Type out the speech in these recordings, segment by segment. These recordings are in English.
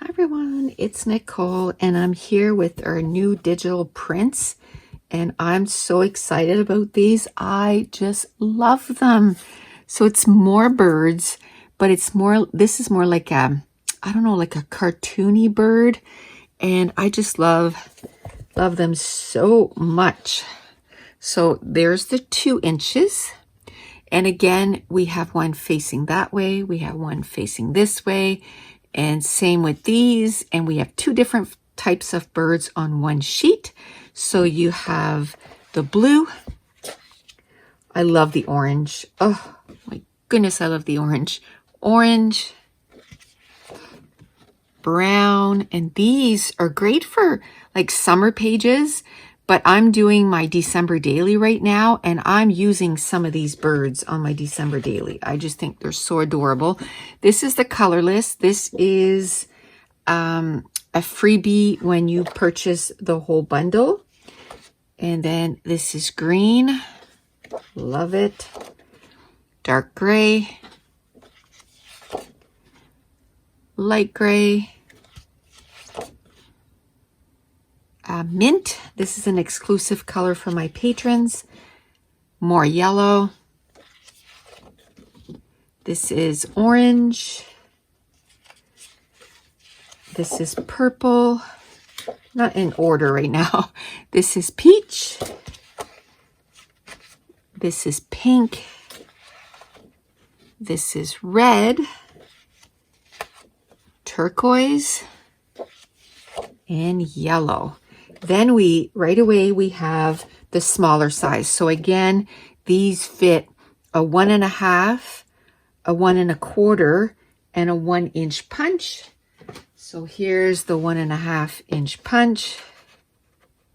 Hi everyone, it's Nicole and I'm here with our new digital prints and I'm so excited about these. I just love them. So it's more birds, but this is more like I don't know, like a cartoony bird. And I just love them so much. So there's the 2 inches. And again, we have one facing that way. We have one facing this way. And same with these. And we have 2 different types of birds on one sheet. So you have the blue. I love the orange. Oh my goodness, I love the orange. Orange, brown, and these are great for like summer pages. But I'm doing my December daily right now, and I'm using some of these birds on my December daily. I just think they're so adorable. This is the colorless. This is a freebie when you purchase the whole bundle. And then this is green. Love it. Dark gray. Light gray. Mint. This is an exclusive color for my patrons. More yellow. This is orange. This is purple. Not in order right now. This is peach. This is pink. This is red. Turquoise. And yellow. Then right away we have the smaller size. So again, these fit a 1.5, a 1 1/4, and a 1-inch punch. So here's the 1.5 inch punch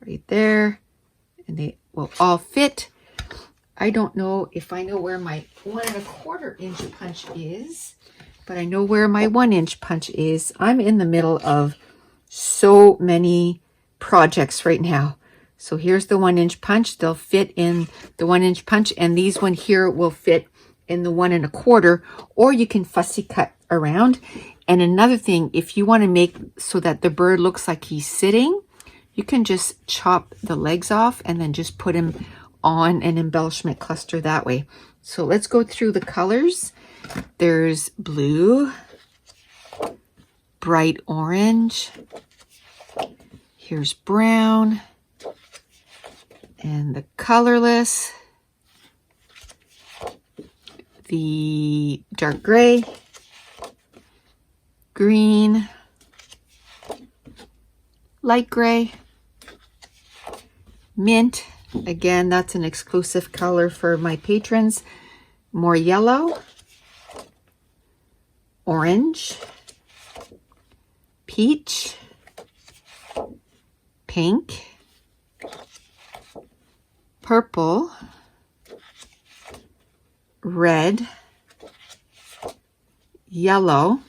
right there. And they will all fit. I don't know if I know where my 1 1/4 inch punch is, but I know where my 1-inch punch is. I'm in the middle of so many projects right now. So here's the 1-inch punch. They'll fit in the 1-inch punch, and these one here will fit in the 1 1/4, or you can fussy cut around. And another thing, if you want to make so that the bird looks like he's sitting, you can just chop the legs off and then just put him on an embellishment cluster that way. So let's go through the colors. There's blue, bright orange, here's brown, and the colorless, the dark gray, green, light gray, mint. Again, that's an exclusive color for my patrons. More yellow, orange, peach, pink, purple, red, yellow,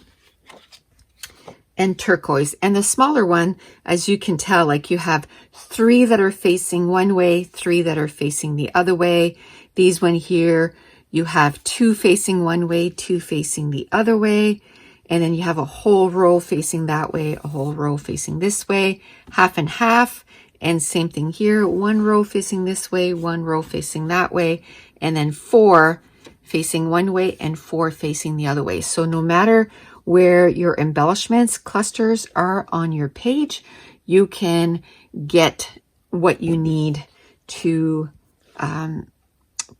and turquoise. And the smaller one, as you can tell, like you have 3 that are facing one way, 3 that are facing the other way. These one here, you have 2 facing one way, 2 facing the other way. And then you have a whole row facing that way, a whole row facing this way, half and half. And same thing here, 1 row facing this way, 1 row facing that way, and then 4 facing one way and 4 facing the other way. So no matter where your embellishments clusters are on your page, you can get what you need to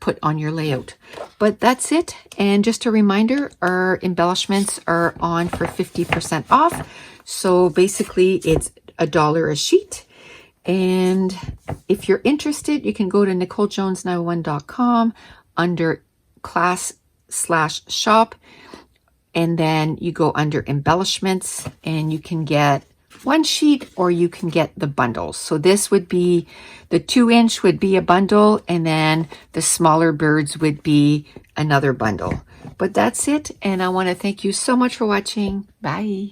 put on your layout. But that's it. And just a reminder, our embellishments are on for 50% off. So basically it's $1 a sheet. And if you're interested, you can go to NicoleJones901.com under class/shop. And then you go under embellishments and you can get 1 sheet or you can get the bundles. So this would be, the 2-inch would be a bundle, and then the smaller birds would be another bundle. But that's it. And I want to thank you so much for watching. Bye.